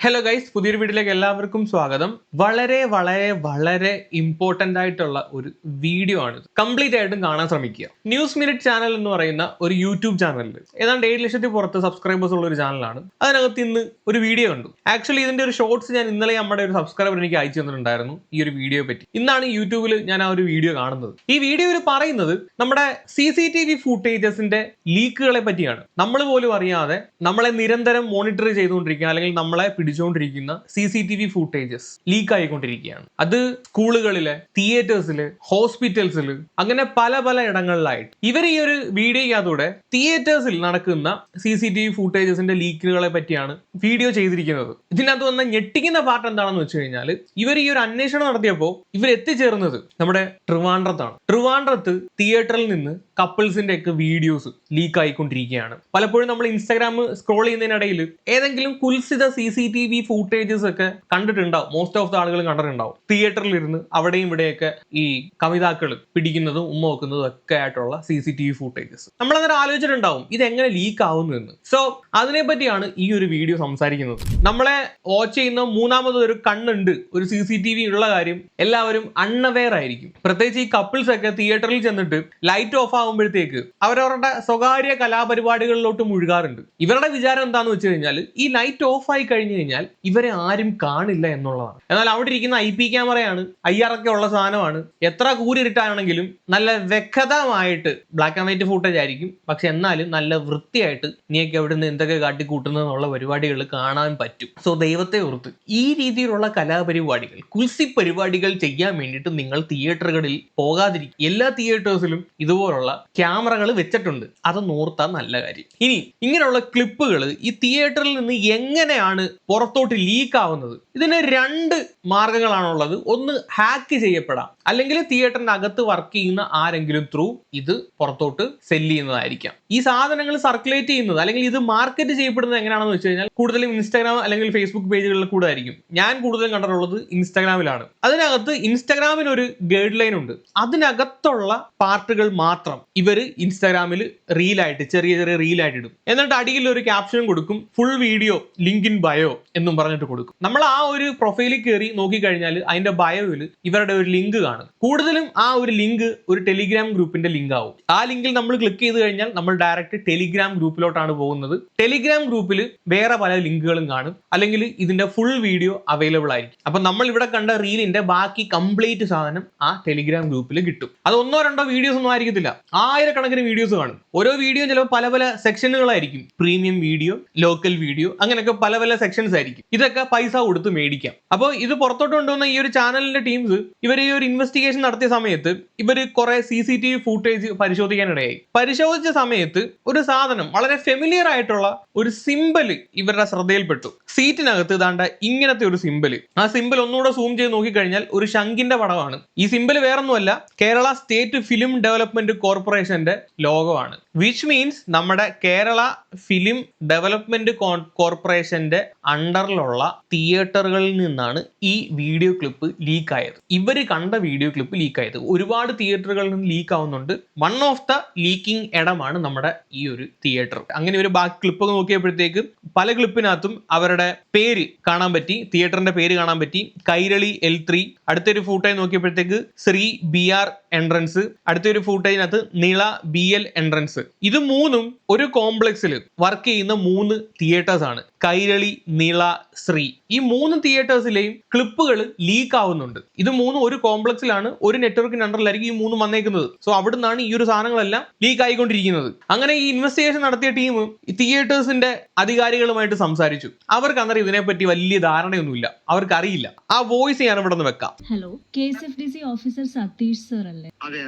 Hello guys, പുതിയൊരു വീഡിയോയിലേക്ക് എല്ലാവർക്കും സ്വാഗതം. വളരെ ഇമ്പോർട്ടന്റ് ആയിട്ടുള്ള ഒരു വീഡിയോ ആണ്. കംപ്ലീറ്റ് ആയിട്ടും കാണാൻ ശ്രമിക്കുക. ന്യൂസ് മിനിറ്റ് ചാനൽ എന്ന് പറയുന്ന ഒരു യൂട്യൂബ് ചാനലിൽ ഏതാണ്ട് 7 ലക്ഷത്തിൽ പുറത്ത് സബ്സ്ക്രൈബേഴ്സ് ഉള്ള ഒരു ചാനലാണ്. അതിനകത്ത് ഇന്ന് ഒരു വീഡിയോ കണ്ടു. ആക്ച്വലി ഇതിന്റെ ഒരു ഷോർട്സ് ഞാൻ ഇന്നലെ നമ്മുടെ ഒരു സബ്സ്ക്രൈബർ എനിക്ക് അയച്ചു തന്നിട്ടുണ്ടായിരുന്നു ഈ ഒരു വീഡിയോയെ പറ്റി. ഇന്നാണ് യൂട്യൂബിൽ ഞാൻ ആ ഒരു വീഡിയോ കാണുന്നത്. ഈ വീഡിയോയിൽ പറയുന്നത് നമ്മുടെ CCTV ഫൂട്ടേജസിന്റെ ലീക്കുകളെ പറ്റിയാണ്. നമ്മൾ പോലും അറിയാതെ നമ്മളെ നിരന്തരം മോണിറ്റർ ചെയ്തുകൊണ്ടിരിക്കുക, അല്ലെങ്കിൽ നമ്മളെ പിടിച്ചുകൊണ്ടിരിക്കുന്ന CCTV ഫൂട്ടേജസ് ലീക്ക് ആയിക്കൊണ്ടിരിക്കുകയാണ്. അത് സ്കൂളുകളിലെ, തിയേറ്റേഴ്സില്, ഹോസ്പിറ്റൽസില്, അങ്ങനെ പല ഇടങ്ങളിലായിട്ട് ഇവർ ഈ ഒരു വീഡിയോയ്ക്കകത്തൂടെ തിയേറ്റേഴ്സിൽ നടക്കുന്ന CCTV ഫൂട്ടേജസിന്റെ ലീക്കുകളെ പറ്റിയാണ് വീഡിയോ ചെയ്തിരിക്കുന്നത്. ഇതിനകത്ത് വന്ന ഞെട്ടിക്കുന്ന പാർട്ട് എന്താണെന്ന് വെച്ച് കഴിഞ്ഞാൽ, ഇവർ ഈ ഒരു അന്വേഷണം നടത്തിയപ്പോൾ ഇവർ എത്തിച്ചേർന്നത് നമ്മുടെ ട്രിവാൻഡ്രത്താണ്. ട്രിവാൻഡ്രത്ത് തിയേറ്ററിൽ നിന്ന് കപ്പിൾസിന്റെ ഒക്കെ വീഡിയോസ് ലീക്ക് ആയിക്കൊണ്ടിരിക്കുകയാണ്. പലപ്പോഴും നമ്മൾ ഇൻസ്റ്റാഗ്രാം സ്ക്രോൾ ചെയ്യുന്നതിനിടയിൽ ഏതെങ്കിലും കുൽസിത CCTV ഫൂട്ടേജസ് ഒക്കെ കണ്ടിട്ടുണ്ടാവും. മോസ്റ്റ് ഓഫ് ദ ആളുകൾ കണ്ടിട്ടുണ്ടാവും. തിയേറ്ററിൽ ഇരുന്ന് അവിടെയും ഇവിടെയൊക്കെ ഈ കവിതാക്കൾ പിടിക്കുന്നതും ഉമ്മ വെക്കുന്നതും ഒക്കെ ആയിട്ടുള്ള CCTV ഫൂട്ടേജസ്. നമ്മൾ അങ്ങനെ ആലോചിച്ചിട്ടുണ്ടാവും ഇതെങ്ങനെ ലീക്ക് ആവുന്നു എന്ന്. സോ അതിനെ പറ്റിയാണ് ഈ ഒരു വീഡിയോ സംസാരിക്കുന്നത്. നമ്മളെ വാച്ച് ചെയ്യുന്ന മൂന്നാമതൊരു കണ്ണുണ്ട്, ഒരു CCTV ഉള്ള കാര്യം എല്ലാവരും അൺഅവെയർ ആയിരിക്കും. പ്രത്യേകിച്ച് ഈ കപ്പിൾസ് ഒക്കെ തിയേറ്ററിൽ ചെന്നിട്ട് ലൈറ്റ് ഓഫ് ആകുമ്പോഴത്തേക്ക് അവരവരുടെ സ്വകാര്യ കലാപരിപാടികളിലോട്ട് മുഴുകാറുണ്ട്. ഇവരുടെ വിചാരം എന്താന്ന് വെച്ച് കഴിഞ്ഞാൽ, ഈ ലൈറ്റ് ഓഫ് ആയി കഴിഞ്ഞു കഴിഞ്ഞാൽ ഇവരെ ആരും കാണില്ല എന്നുള്ളതാണ്. എന്നാൽ അവിടെ ഇരിക്കുന്ന IP ക്യാമറയാണ്, IR ഒക്കെ ഉള്ള സാധനമാണ്. എത്ര കൂരിരുട്ടാണെങ്കിലും നല്ല വ്യക്തമായിട്ട് ബ്ലാക്ക് ആൻഡ് വൈറ്റ് ഫൂട്ടേജ് ആയിരിക്കും. പക്ഷെ എന്നാലും നല്ല വൃത്തിയായിട്ട് നീയൊക്കെ എവിടെ നിന്ന് എന്തൊക്കെ കാട്ടിക്കൂട്ടുന്നതെന്നുള്ള പരിപാടികൾ കാണാൻ പറ്റും. സോ ദൈവത്തെ ഓർത്ത് ഈ രീതിയിലുള്ള കലാപരിപാടികൾ, കുൽസി പരിപാടികൾ ചെയ്യാൻ വേണ്ടിയിട്ട് നിങ്ങൾ തിയേറ്ററുകളിൽ പോകാതിരിക്കും. എല്ലാ തിയേറ്റേഴ്സിലും ഇതുപോലുള്ള ക്യാമറകൾ വെച്ചിട്ടുണ്ട്. അതൊന്ന് ഓർത്താൽ നല്ല കാര്യം. ഇനി ഇങ്ങനെയുള്ള ക്ലിപ്പുകൾ ഈ തിയേറ്ററിൽ നിന്ന് എങ്ങനെയാണ് പുറത്തോട്ട് ലീക്ക് ആവുന്നത്? ഇതിന് 2 മാർഗങ്ങളാണുള്ളത്. ഒന്ന് ഹാക്ക് ചെയ്യപ്പെടാം, അല്ലെങ്കിൽ തിയേറ്ററിന്റെ അകത്ത് വർക്ക് ചെയ്യുന്ന ആരെങ്കിലും ത്രൂ ഇത് പുറത്തോട്ട് സെല് ചെയ്യുന്നതായിരിക്കാം. ഈ സാധനങ്ങൾ സർക്കുലേറ്റ് ചെയ്യുന്നത് അല്ലെങ്കിൽ ഇത് മാർക്കറ്റ് ചെയ്യപ്പെടുന്നത് എങ്ങനെയാണെന്ന് വെച്ച് കഴിഞ്ഞാൽ കൂടുതലും ഇൻസ്റ്റാഗ്രാം അല്ലെങ്കിൽ ഫേസ്ബുക്ക് പേജുകളിൽ കൂടെ ആയിരിക്കും. ഞാൻ കൂടുതലും കണ്ടിട്ടുള്ളത് ഇൻസ്റ്റാഗ്രാമിലാണ്. അതിനകത്ത് ഇൻസ്റ്റാഗ്രാമിന് ഒരു ഗൈഡ് ലൈൻ ഉണ്ട്. അതിനകത്തുള്ള പാർട്ടുകൾ മാത്രം ഇവര് ഇൻസ്റ്റാഗ്രാമിൽ റീലായിട്ട് ചെറിയ റീലായിട്ട് ഇടും. എന്നിട്ട് അടിയിൽ ഒരു ക്യാപ്ഷനും കൊടുക്കും, full video link in bio എന്നും പറഞ്ഞിട്ട് കൊടുക്കും. നമ്മൾ ആ ഒരു പ്രൊഫൈലിൽ കയറി നോക്കിക്കഴിഞ്ഞാൽ അതിന്റെ ബയോയിൽ ഇവരുടെ ഒരു ലിങ്ക് കാണും. കൂടുതലും ആ ഒരു ലിങ്ക് ഒരു ടെലിഗ്രാം ഗ്രൂപ്പിന്റെ ലിങ്ക് ആവും. ആ ലിങ്കിൽ നമ്മൾ ക്ലിക്ക് ചെയ്ത് കഴിഞ്ഞാൽ നമ്മൾ ഡയറക്റ്റ് ടെലിഗ്രാം ഗ്രൂപ്പിലോട്ടാണ് പോകുന്നത്. ടെലിഗ്രാം ഗ്രൂപ്പിൽ വേറെ പല ലിങ്കുകളും കാണും, അല്ലെങ്കിൽ ഇതിന്റെ ഫുൾ വീഡിയോ അവൈലബിൾ ആയിരിക്കും. അപ്പൊ നമ്മൾ ഇവിടെ കണ്ട റീലിന്റെ ബാക്കി കംപ്ലീറ്റ് സാധനം ആ ടെലിഗ്രാം ഗ്രൂപ്പിൽ കിട്ടും. അത് 1-2 വീഡിയോസ് ഒന്നും ആയിരിക്കത്തില്ല, ആയിരക്കണക്കിന് വീഡിയോസ് കാണും. ഓരോ വീഡിയോ ചിലപ്പോൾ പല സെക്ഷനുകളായിരിക്കും. പ്രീമിയം വീഡിയോ, ലോക്കൽ വീഡിയോ, അങ്ങനെയൊക്കെ പല സെക്ഷൻസ് ആയിരിക്കും. ഇതൊക്കെ പൈസ കൊടുത്ത് മേടിക്കാം. അപ്പോൾ ഇത് പുറത്തോട്ട് കൊണ്ടുവന്ന ഈ ഒരു ചാനലിന്റെ ടീംസ് ഇവർ ഈ ഒരു ഇൻവെസ്റ്റിഗേഷൻ നടത്തിയ സമയത്ത് ഇവർ കുറെ CCTV ഫൂട്ടേജ് പരിശോധിക്കാനിടയായി. പരിശോധിച്ച സമയത്ത് ഒരു സാധനം, വളരെ ഫെമിലിയർ ആയിട്ടുള്ള ഒരു സിമ്പൽ ഇവരുടെ ശ്രദ്ധയിൽപ്പെട്ടു. സീറ്റിനകത്ത് ഇതാണ്ട ഇങ്ങനത്തെ ഒരു സിമ്പൽ. ആ സിമ്പൽ ഒന്നുകൂടെ സൂം ചെയ്ത് നോക്കിക്കഴിഞ്ഞാൽ ഒരു ശംഖിന്റെ പടമാണ്. ഈ സിമ്പൽ വേറൊന്നുമല്ല, കേരള സ്റ്റേറ്റ് ഫിലിം ഡെവലപ്മെന്റ് കോർപ്പറേഷന്റെ ലോഗോയാണ്. വിച്ച് മീൻസ് നമ്മുടെ കേരള ഫിലിം ഡെവലപ്മെന്റ് കോർപ്പറേഷന്റെ അണ്ടറിലുള്ള തിയേറ്ററുകളിൽ നിന്നാണ് ഈ വീഡിയോ ക്ലിപ്പ് ലീക്ക് ആയത്. ഇവര് കണ്ട വീഡിയോ ക്ലിപ്പ് ലീക്ക് ആയത് ഒരുപാട് തിയേറ്ററുകളിൽ നിന്ന് ലീക്ക് ആവുന്നുണ്ട്. വൺ ഓഫ് ദ ലീക്കിംഗ് ഇടമാണ് നമ്മുടെ ഈ ഒരു തിയേറ്റർ. അങ്ങനെ ഒരു ബാക്കി ക്ലിപ്പ് നോക്കിയപ്പോഴത്തേക്ക് പല ക്ലിപ്പിനകത്തും അവരുടെ പേര് കാണാൻ പറ്റി, തിയേറ്ററിന്റെ പേര് കാണാൻ പറ്റി. കൈരളി L3. അടുത്തൊരു ഫൂട്ടേജ് നോക്കിയപ്പോഴത്തേക്ക് ശ്രീ BR എൻട്രൻസ്. അടുത്തൊരു ഫൂട്ടേജിനകത്ത് നിള BL എൻട്രൻസ്. ഇത് മൂന്നും ഒരു കോംപ്ലക്സിൽ വർക്ക് ചെയ്യുന്ന 3 തിയേറ്റേഴ്സ് ആണ്. കൈരളി, നിള, ശ്രീ. ഈ 3 തിയേറ്റേഴ്സിലെയും ക്ലിപ്പുകൾ ലീക്ക് ആവുന്നുണ്ട്. ഇത് 3 ഒരു കോംപ്ലക്സിലാണ്, ഒരു നെറ്റ്വർക്കിന്റെ അണ്ടറിലായിരിക്കും ഈ 3 വന്നേക്കുന്നത്. സോ അവിടെ നിന്നാണ് ഈ ഒരു സാധനങ്ങളെല്ലാം ലീക്ക് ആയിക്കൊണ്ടിരിക്കുന്നത്. അങ്ങനെ ഈ ഇൻവെസ്റ്റിഗേഷൻ നടത്തിയ ടീം തിയേറ്റേഴ്സിന്റെ അധികാരികളുമായിട്ട് സംസാരിച്ചു. അവർക്ക് അന്നേരം ഇതിനെപ്പറ്റി വലിയ ധാരണയൊന്നുമില്ല, അവർക്ക് അറിയില്ല. ആ വോയിസ് ഞാൻ ഇവിടെ നിന്ന് വെക്കാം. Hello, KSFDC officer Satish sir അല്ലേ? അതെ.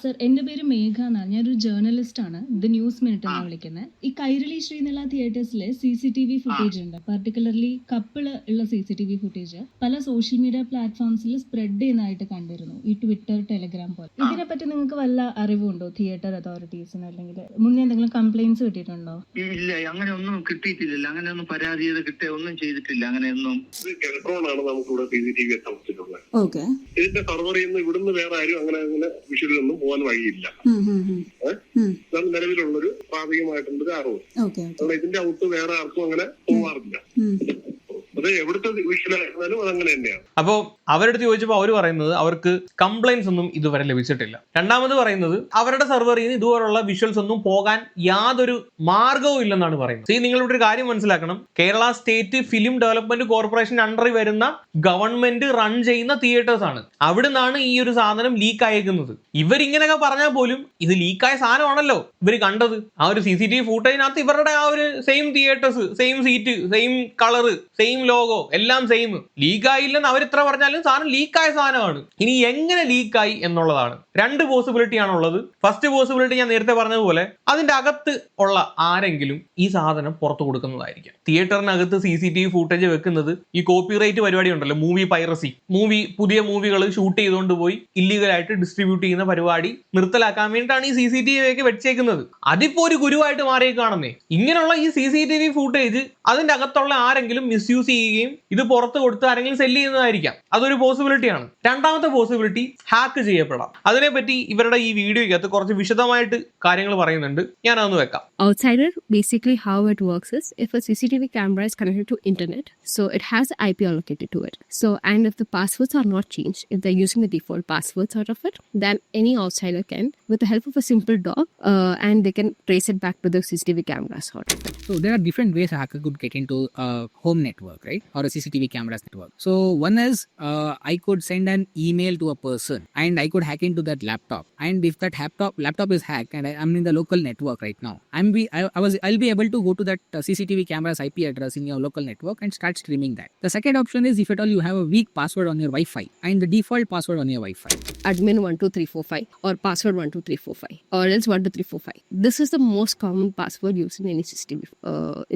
സർ, എന്റെ പേര് മേഘ എന്നാണ്. ഞാനൊരു ജേർണലിസ്റ്റ് ആണ്. ഇത് ന്യൂസ് മിനിറ്റ് ആണ് വിളിക്കുന്നത്. ഈ കൈരളി ശ്രീനില തിയേറ്റേഴ്സിലെ CCTV ഫുട്ടേജ് ഉണ്ട്. പർട്ടിക്കുലർലി കപ്പിള് ഉള്ള CCTV ഫുട്ടേജ് പല സോഷ്യൽ മീഡിയ പ്ലാറ്റ്ഫോംസിൽ സ്പ്രെഡ് ചെയ്യുന്നതായിട്ട് കണ്ടിരുന്നു, ഈ ട്വിറ്റർ, ടെലിഗ്രാം പോലെ. ഇതിനെപ്പറ്റി നിങ്ങൾക്ക് വല്ല അറിവുണ്ടോ തിയേറ്റർ അതോറിറ്റീസിന്? അല്ലെങ്കിൽ മുന്നേ എന്തെങ്കിലും കംപ്ലൈന്റ്സ് കിട്ടിയിട്ടുണ്ടോ? ഇല്ല, അങ്ങനെ ഒന്നും കിട്ടിയിട്ടില്ല. അങ്ങനെ ഒന്നും പരാതി കിട്ടുക ഒന്നും ചെയ്തിട്ടില്ല. അങ്ങനെയൊന്നും. കെൽട്രോണാണ് നമുക്കിവിടെ CCTV എത്താൻ. ഓക്കെ. ഇതിന്റെ സർവറിൽ നിന്ന് ഇവിടുന്ന് വേറെ ആരും അങ്ങനെ വിഷ്വലൊന്നും പോകാൻ വഴിയില്ല. ഇതാണ് നിലവിലുള്ളൊരു പ്രാഥമികമായിട്ടുള്ളൊരു അറിവ്. ഇതിന്റെ ഔട്ട് വേറെ ആർക്കും അങ്ങനെ പോവാറില്ല. അത് എവിടുത്തെ വിഷയമായിരുന്നാലും അതങ്ങനെ തന്നെയാണ്. അപ്പോൾ അവരുടെ ചോദിച്ചപ്പോൾ അവർ പറയുന്നത് അവർക്ക് കംപ്ലൈൻസ് ഒന്നും ഇതുവരെ ലഭിച്ചിട്ടില്ല. രണ്ടാമത് പറയുന്നത് അവരുടെ സെർവറിൽ നിന്ന് ഇതുപോലുള്ള വിഷ്വൽസ് ഒന്നും പോകാൻ യാതൊരു മാർഗവും ഇല്ലെന്നാണ് പറയുന്നത്. നിങ്ങൾ ഇവിടെ ഒരു കാര്യം മനസ്സിലാക്കണം, Kerala state film development corporation അണ്ടറിൽ വരുന്ന ഗവൺമെന്റ് റൺ ചെയ്യുന്ന തിയേറ്റേഴ്സ് ആണ്. അവിടെ നിന്നാണ് ഈ ഒരു സാധനം ലീക്ക് അയക്കുന്നത്. ഇവരിങ്ങനെയൊക്കെ പറഞ്ഞാൽ പോലും ഇത് ലീക്കായ സാധനമാണല്ലോ ഇവർ കണ്ടത്. ആ ഒരു CCTV ഫൂട്ടേജിനകത്ത് ഇവരുടെ ആ ഒരു same theatres, same seat, same colour, same logo, എല്ലാം സെയിം. ലീക്കായില്ലെന്ന് അവരെത്ര പറഞ്ഞാലും സാധനം ലീക്കായ സാധനമാണ്. ഇനി എങ്ങനെ ലീക്കായി എന്നുള്ളതാണ്. രണ്ട് പോസിബിലിറ്റി ആണുള്ളത്. ഫസ്റ്റ് പോസിബിലിറ്റി ഞാൻ നേരത്തെ പറഞ്ഞതുപോലെ അതിന്റെ അകത്ത് ഉള്ള ആരെങ്കിലും ഈ സാധനം പുറത്തു കൊടുക്കുന്നതായിരിക്കും. തിയേറ്ററിനകത്ത് CCTV ഫൂട്ടേജ് വെക്കുന്നത് ഈ കോപ്പിറൈറ്റ് പരിപാടി ഉണ്ടല്ലോ, മൂവി പൈറസി, പുതിയ മൂവികൾ ഷൂട്ട് ചെയ്തുകൊണ്ട് പോയി ഇല്ലീഗലായിട്ട് ഡിസ്ട്രിബ്യൂട്ട് ചെയ്യുന്ന പരിപാടി നിർത്തലാക്കാൻ വേണ്ടിയിട്ടാണ് ഈ CCTV ഒക്കെ വെച്ചേക്കുന്നത്. അതിപ്പോ ഒരു ഗുരുവായിട്ട് മാറിയേക്കാണെന്നേ. ഇങ്ങനെയുള്ള ഈ CCTV ഫൂട്ടേജ് അതിന്റെ അകത്തുള്ള ആരെങ്കിലും മിസ്യൂസ് ചെയ്യുകയും ഇത് പുറത്ത് കൊടുത്ത് ആരെങ്കിലും സെല്ല് ചെയ്യുന്നതായിരിക്കാം. അതൊരു പോസിബിലിറ്റിയാണ്. രണ്ടാമത്തെ പോസിബിലിറ്റി ഹാക്ക് ചെയ്യപ്പെടാം. അതിനെപ്പറ്റി ഇവരുടെ ഈ വീഡിയോയ്ക്കകത്ത് കുറച്ച് വിശദമായിട്ട് കാര്യങ്ങൾ പറയുന്നുണ്ട്. ഞാൻ അതൊന്ന് വെക്കാം. Outsider, basically how it works is if a CCTV camera is connected to internet, so it has IP allocated to it. So, and if the passwords are not changed, if they're using the default passwords out of it, then any outsider can, with the help of a simple dog, and they can trace it back to the CCTV cameras out of it. So there are different ways a hacker could get into a home network, right? Or a CCTV cameras network. So one is I could send an email to a person and I could hack into that laptop. And if that laptop is hacked and I'm in the local network right now, I'll be able to go to that CCTV camera's IP address in your local network and start streaming that. The second option is if at all you have a weak password on your Wi-Fi and the default password on your Wi-Fi. Admin 12345 or password 12345 or else 12345. This is the most common password used in any CCTV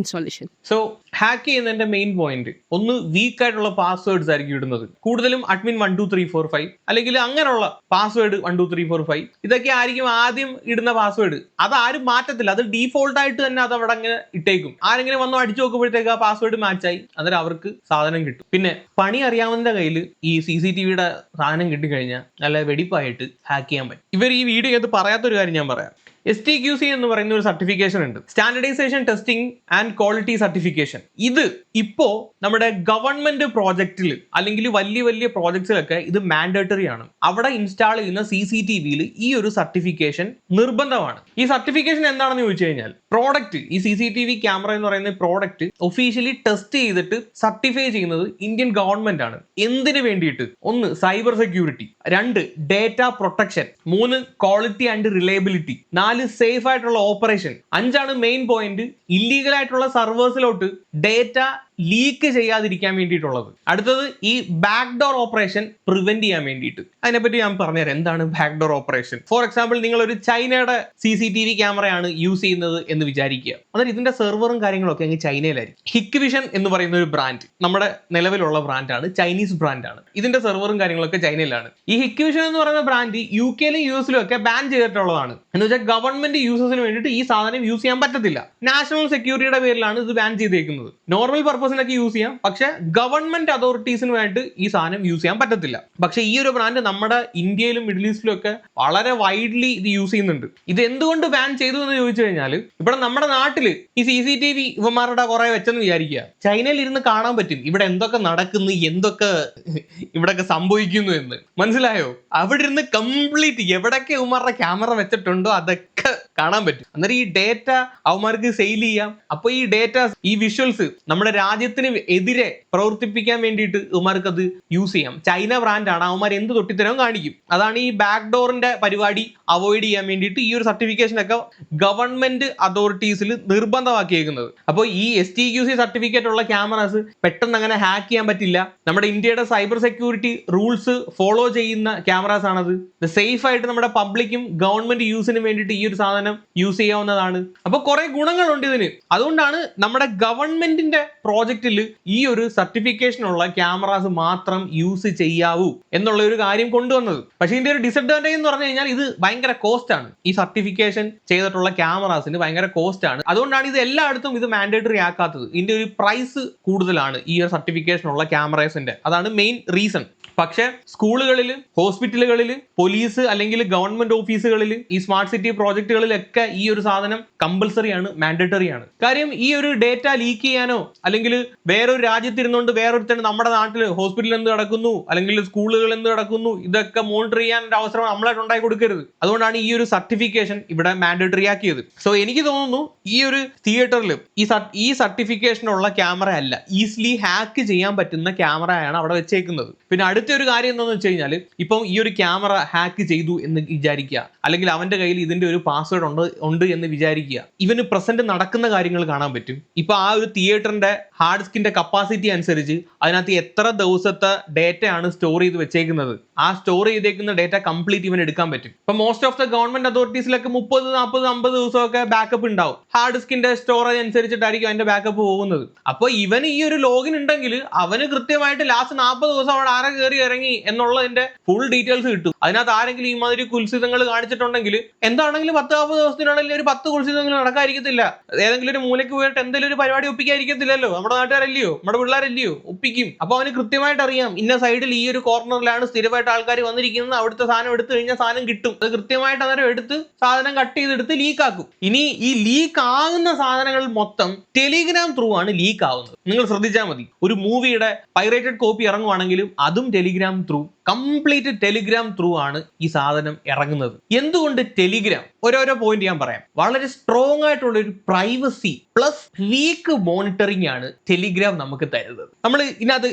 installation. So hack ചെയ്യുന്നതിന്റെ main point ഒന്ന് week ആയിട്ടുള്ള passwords ആയിരിക്കും ഇടുന്നത്. കൂടുതലും admin 12345 അല്ലെങ്കിൽ അങ്ങനെയുള്ള password 12345 ഇതൊക്കെ ആയിരിക്കും ആദ്യം ഇടുന്ന പാസ്വേഡ്. അത് ആരും മാറ്റത്തില്ല, അത് ഡീഫോൾട്ട് ആയിട്ട് തന്നെ അത് അവിടെ അങ്ങനെ ഇട്ടേക്കും. ആരെങ്കിലും വന്ന് അടിച്ചു നോക്കുമ്പോഴത്തേക്ക് ആ പാസ്വേഡ് മാച്ചായി, അന്നേരം അവർക്ക് സാധനം കിട്ടും. പിന്നെ പണി അറിയാവുന്നതിന്റെ കയ്യിൽ ഈ CCTVയുടെ സാധനം കിട്ടിക്കഴിഞ്ഞാൽ നല്ല വെടിപ്പായിട്ട് ഹാക്ക് ചെയ്യാൻ പറ്റും. ഇവർ ഈ വീഡിയോ അത് പറയാത്തൊരു കാര്യം ഞാൻ പറയാം. STQC എന്ന് പറയുന്ന ഒരു സർട്ടിഫിക്കേഷൻ ഉണ്ട്, standardisation testing and quality certification. ഇത് ഇപ്പോ നമ്മുടെ ഗവൺമെന്റ് പ്രോജക്റ്റിൽ അല്ലെങ്കിൽ വലിയ വലിയ പ്രോജക്ട്സിലൊക്കെ ഇത് മാൻഡേറ്ററി ആണ്. അവിടെ ഇൻസ്റ്റാൾ ചെയ്യുന്ന CCTVയിൽ ഈ ഒരു സർട്ടിഫിക്കേഷൻ നിർബന്ധമാണ്. ഈ സർട്ടിഫിക്കേഷൻ എന്താണെന്ന് ചോദിച്ചു കഴിഞ്ഞാൽ പ്രോഡക്റ്റ്, ഈ CCTV ക്യാമറ എന്ന് പറയുന്ന പ്രോഡക്റ്റ് ഒഫീഷ്യലി ടെസ്റ്റ് ചെയ്തിട്ട് സർട്ടിഫൈ ചെയ്യുന്നത് ഇന്ത്യൻ ഗവൺമെന്റ് ആണ്. എന്തിനു വേണ്ടിയിട്ട്? ഒന്ന് സൈബർ സെക്യൂരിറ്റി, രണ്ട് ഡേറ്റ പ്രൊട്ടക്ഷൻ, മൂന്ന് ക്വാളിറ്റി ആൻഡ് റിലയബിലിറ്റി, നാല് സേഫ് ആയിട്ടുള്ള ഓപ്പറേഷൻ, അഞ്ചാണ് മെയിൻ പോയിന്റ് ഇല്ലീഗൽ ആയിട്ടുള്ള സർവേഴ്സിലോട്ട് ഡേറ്റ ലീക്ക് ചെയ്യാതിരിക്കാൻ വേണ്ടിയിട്ടുള്ളത്. അടുത്തത് ഈ ബാക്ക് ഡോർ ഓപ്പറേഷൻ പ്രിവെന്റ് ചെയ്യാൻ വേണ്ടിയിട്ട്. അതിനെപ്പറ്റി ഞാൻ പറഞ്ഞുതരാം എന്താണ് back door operation. For example നിങ്ങൾ ഒരു ചൈനയുടെ CCTV ക്യാമറയാണ് യൂസ് ചെയ്യുന്നത് എന്ന് വിചാരിക്കുക. അതായത് ഇതിന്റെ സെർവറും കാര്യങ്ങളൊക്കെ അങ്ങ് ചൈനയിലായിരിക്കും. ഹിക്വിഷൻ എന്ന് പറയുന്ന ഒരു ബ്രാൻഡ് നമ്മുടെ നിലവിലുള്ള ബ്രാൻഡാണ്, ചൈനീസ് ബ്രാൻഡാണ്. ഇതിന്റെ സെർവറും കാര്യങ്ങളൊക്കെ ചൈനയിലാണ്. ഈ ഹിക്വിഷൻ എന്ന് പറയുന്ന ബ്രാൻഡ് UK-ലും US-ലും ഒക്കെ ബാൻ ചെയ്തിട്ടുള്ളതാണ്. എന്ന് വെച്ചാൽ ഗവൺമെന്റ് യൂസേഴ്സിന് വേണ്ടിയിട്ട് ഈ സാധനം യൂസ് ചെയ്യാൻ പറ്റത്തില്ല. നാഷണൽ സെക്യൂരിറ്റിയുടെ പേരിലാണ് ഇത് ബാൻ ചെയ്തേക്കുന്നത്. നോർമൽ പർപ്പസിനൊക്കെ യൂസ് ചെയ്യാം, പക്ഷെ ഗവൺമെന്റ് അതോറിറ്റീസിന് വേണ്ടി ഈ സാധനം യൂസ് ചെയ്യാൻ പറ്റത്തില്ല. പക്ഷെ ഈ ഒരു ബ്രാൻഡ് നമ്മുടെ ഇന്ത്യയിലും മിഡിൽ ഈസ്റ്റിലും ഒക്കെ വളരെ വൈഡ്ലി ഇത് യൂസ് ചെയ്യുന്നുണ്ട്. ഇത് എന്തുകൊണ്ട് ബാൻ ചെയ്തു എന്ന് ചോദിച്ചു കഴിഞ്ഞാൽ ഇവിടെ നമ്മുടെ നാട്ടില് ഈ CCTV ഇവന്മാരുടെ കുറെ വെച്ചെന്ന് വിചാരിക്കുക, ചൈനയിൽ ഇരുന്ന് കാണാൻ പറ്റും ഇവിടെ എന്തൊക്കെ നടക്കുന്നു, എന്തൊക്കെ ഇവിടൊക്കെ സംഭവിക്കുന്നു എന്ന്. മനസ്സിലായോ? അവിടെ ഇരുന്ന് കംപ്ലീറ്റ് എവിടൊക്കെ ഇവന്മാരുടെ ക്യാമറ വെച്ചിട്ടുണ്ടോ അതൊക്കെ കാണാൻ പറ്റും. അന്നേരം ഈ ഡേറ്റ അവന്മാർക്ക് സെയിൽ ചെയ്യാം. അപ്പൊ ഈ ഡേറ്റ, ഈ വിഷ്വൽസ് നമ്മുടെ രാജ്യത്തിന് എതിരെ പ്രവർത്തിപ്പിക്കാൻ വേണ്ടിയിട്ട് ഇവന്മാർക്ക് അത് യൂസ് ചെയ്യാം. ചൈന ബ്രാൻഡാണ്, അവന്മാർ എന്ത് തൊട്ടിത്തരവും കാണിക്കും. അതാണ് ഈ ബാക്ക് ഡോറിന്റെ പരിപാടി അവോയ്ഡ് ചെയ്യാൻ വേണ്ടിയിട്ട് ഈ ഒരു സർട്ടിഫിക്കേഷൻ ഒക്കെ ഗവൺമെന്റ് അതോറിറ്റീസിൽ നിർബന്ധമാക്കിയേക്കുന്നത്. അപ്പോൾ ഈ STQC സർട്ടിഫിക്കറ്റ് ഉള്ള ക്യാമറാസ് പെട്ടെന്ന് അങ്ങനെ ഹാക്ക് ചെയ്യാൻ പറ്റില്ല. നമ്മുടെ ഇന്ത്യയുടെ സൈബർ സെക്യൂരിറ്റി റൂൾസ് ഫോളോ ചെയ്യുന്ന ക്യാമറാസ് ആണത്. സേഫ് ആയിട്ട് നമ്മുടെ പബ്ലിക്കും ഗവൺമെന്റ് യൂസിന് വേണ്ടിയിട്ട് ഈ ഒരു സാധനം യൂസ് ചെയ്യാവുന്നതാണ്. അപ്പൊ കുറെ ഗുണങ്ങളുണ്ട് ഇതിന്. അതുകൊണ്ടാണ് നമ്മുടെ ഗവൺമെന്റിന്റെ പ്രോജക്റ്റിൽ ഈ ഒരു സർട്ടിഫിക്കേഷൻ ഉള്ള ക്യാമറാസ് മാത്രം യൂസ് ചെയ്യാവൂ എന്നുള്ള ഒരു കാര്യം കൊണ്ടുവന്നത്. പക്ഷേ ഇതിന്റെ ഒരു ഡിസഡ്വാൻറ്റേജ് എന്ന് പറഞ്ഞു കഴിഞ്ഞാൽ ഇത് ഭയങ്കര കോസ്റ്റ് ആണ്. ഈ സർട്ടിഫിക്കേഷൻ ചെയ്തിട്ടുള്ള ക്യാമറാസിന് ഭയങ്കര കോസ്റ്റ് ആണ്. അതുകൊണ്ടാണ് ഇത് എല്ലായിടത്തും ഇത് മാൻഡേറ്ററി ആക്കാത്തത്. ഇതിന്റെ ഒരു പ്രൈസ് കൂടുതലാണ് ഈ ഒരു സർട്ടിഫിക്കേഷൻ ഉള്ള ക്യാമറാസിന്റെ. അതാണ് മെയിൻ റീസൺ. പക്ഷെ സ്കൂളുകളിൽ, ഹോസ്പിറ്റലുകളിൽ, പോലീസ് അല്ലെങ്കിൽ ഗവൺമെന്റ് ഓഫീസുകളിൽ, ഈ സ്മാർട്ട് സിറ്റി പ്രോജക്റ്റുകളിലൊക്കെ ഈ ഒരു സാധനം കമ്പൽസറി ആണ്, മാൻഡേറ്ററി ആണ്. കാര്യം ഈ ഒരു ഡേറ്റ ലീക്ക് ചെയ്യാനോ അല്ലെങ്കിൽ വേറൊരു രാജ്യത്തിരുന്നുകൊണ്ട് വേറൊരുത്തന് നമ്മുടെ നാട്ടിൽ ഹോസ്പിറ്റലിൽ എന്ത് നടക്കുന്നു അല്ലെങ്കിൽ സ്കൂളുകളിൽ എന്ത് നടക്കുന്നു ഇതൊക്കെ മോണിറ്റർ ചെയ്യാൻ ഒരു അവസരം നമ്മളായിട്ട് ഉണ്ടാക്കി കൊടുക്കരുത്. അതുകൊണ്ടാണ് ഈ ഒരു സർട്ടിഫിക്കേഷൻ ഇവിടെ മാൻഡേറ്ററി ആക്കിയത്. സോ എനിക്ക് തോന്നുന്നു ഈ ഒരു തിയേറ്ററിൽ ഈ സർട്ടിഫിക്കേഷനുള്ള ക്യാമറ അല്ല, ഈസിലി ഹാക്ക് ചെയ്യാൻ പറ്റുന്ന ക്യാമറയാണ് അവിടെ വെച്ചേക്കുന്നത്. പിന്നെ അടുത്ത ഒരു കാര്യം എന്താണെന്ന് വെച്ച് കഴിഞ്ഞാൽ, ഇപ്പം ഈ ഒരു ക്യാമറ ഹാക്ക് ചെയ്തു എന്ന് വിചാരിക്കുക, അല്ലെങ്കിൽ അവന്റെ കയ്യിൽ ഇതിന്റെ ഒരു പാസ്വേഡ് ഉണ്ട് എന്ന് വിചാരിക്കുക. ഇവന് പ്രസന്റ് നടക്കുന്ന കാര്യങ്ങൾ കാണാൻ പറ്റും. ഇപ്പൊ ആ ഒരു തിയേറ്ററിന്റെ ഹാർഡ് ഡിസ്കിന്റെ കപ്പാസിറ്റി അനുസരിച്ച് അതിനകത്ത് എത്ര ദിവസത്തെ ഡേറ്റ ആണ് സ്റ്റോർ ചെയ്ത് വെച്ചേക്കുന്നത്, ആ സ്റ്റോർ ചെയ്തേക്കുന്ന ഡേറ്റ കംപ്ലീറ്റ് ഇവൻ എടുക്കാൻ പറ്റും. ഇപ്പൊ മോസ്റ്റ് ഓഫ് ദ ഗവൺമെന്റ് അതോറിറ്റീസിലൊക്കെ 30, 40, 50 ദിവസമൊക്കെ ബാക്കപ്പ് ഉണ്ടാവും. ഹാർഡ് ഡിസ്കിന്റെ സ്റ്റോറേജ് അനുസരിച്ചിട്ടായിരിക്കും അതിന്റെ ബാക്കപ്പ് പോകുന്നത്. അപ്പൊ ഇവന് ഈ ഒരു ലോഗിൻ ഉണ്ടെങ്കിൽ അവന് കൃത്യമായിട്ട് ലാസ്റ്റ് 40 ദിവസം അവിടെ ആരെ കയറി ഇറങ്ങി എന്നുള്ളതിന്റെ ഫുൾ ഡീറ്റെയിൽസ് കിട്ടും. അതിനകത്ത് ആരെങ്കിലും ഈ മാതിരി കുൽസിതങ്ങൾ കാണിച്ചിട്ടുണ്ടെങ്കിൽ എന്താണെങ്കിലും 10-40 ദിവസത്തിനുള്ളിൽ ഒരു 10 കുൽസിതങ്ങൾ നടക്കാതിരിക്കത്തില്ല. ഏതെങ്കിലും ഒരു മൂലയ്ക്ക് പോയിട്ട് എന്തെങ്കിലും ഒരു പരിപാടി ഒപ്പിക്കാതിരിക്കത്തില്ലല്ലോ. നമ്മുടെ നാട്ടുകാരല്ലയോ, നമ്മുടെ പിള്ളേരല്ലയോ, ഒപ്പിക്കും. അപ്പൊ അവന് കൃത്യമായിട്ട് അറിയാം ഇന്ന സൈഡിൽ ഈ ഒരു കോർണറിലാണ് സ്ഥിരമായിട്ട് ആൾക്കാർ വന്നിരിക്കുന്നത്, അവിടുത്തെ സാധനം എടുത്തു കഴിഞ്ഞാൽ സാധനം കിട്ടും. അത് കൃത്യമായിട്ട് അന്നേരം എടുത്ത് സാധനം കട്ട് ചെയ്തെടുത്ത് ലീക്ക് ആക്കും. ഇനി ഈ ലീക്ക് ആകുന്ന സാധനങ്ങൾ മൊത്തം ടെലിഗ്രാം ത്രൂ ആണ് ലീക്ക് ആവുന്നത്. നിങ്ങൾ ശ്രദ്ധിച്ചാൽ മതി. ഒരു മൂവിയുടെ പൈറേറ്റഡ് കോപ്പി ഇറങ്ങുവാണെങ്കിലും അതും Telegram through, complete Telegram through ആണ് ഈ സാധനം ഇറങ്ങുന്നത്. എന്തുകൊണ്ട് ടെലിഗ്രാം? ഓരോരോ പോയിന്റ് ഞാൻ പറയാം. വളരെ സ്ട്രോങ് ആയിട്ടുള്ള ഒരു പ്രൈവസി പ്ലസ് വീക്ക് മോണിറ്ററിംഗ് ആണ് ടെലിഗ്രാം നമുക്ക് തരുന്നത്. നമ്മൾ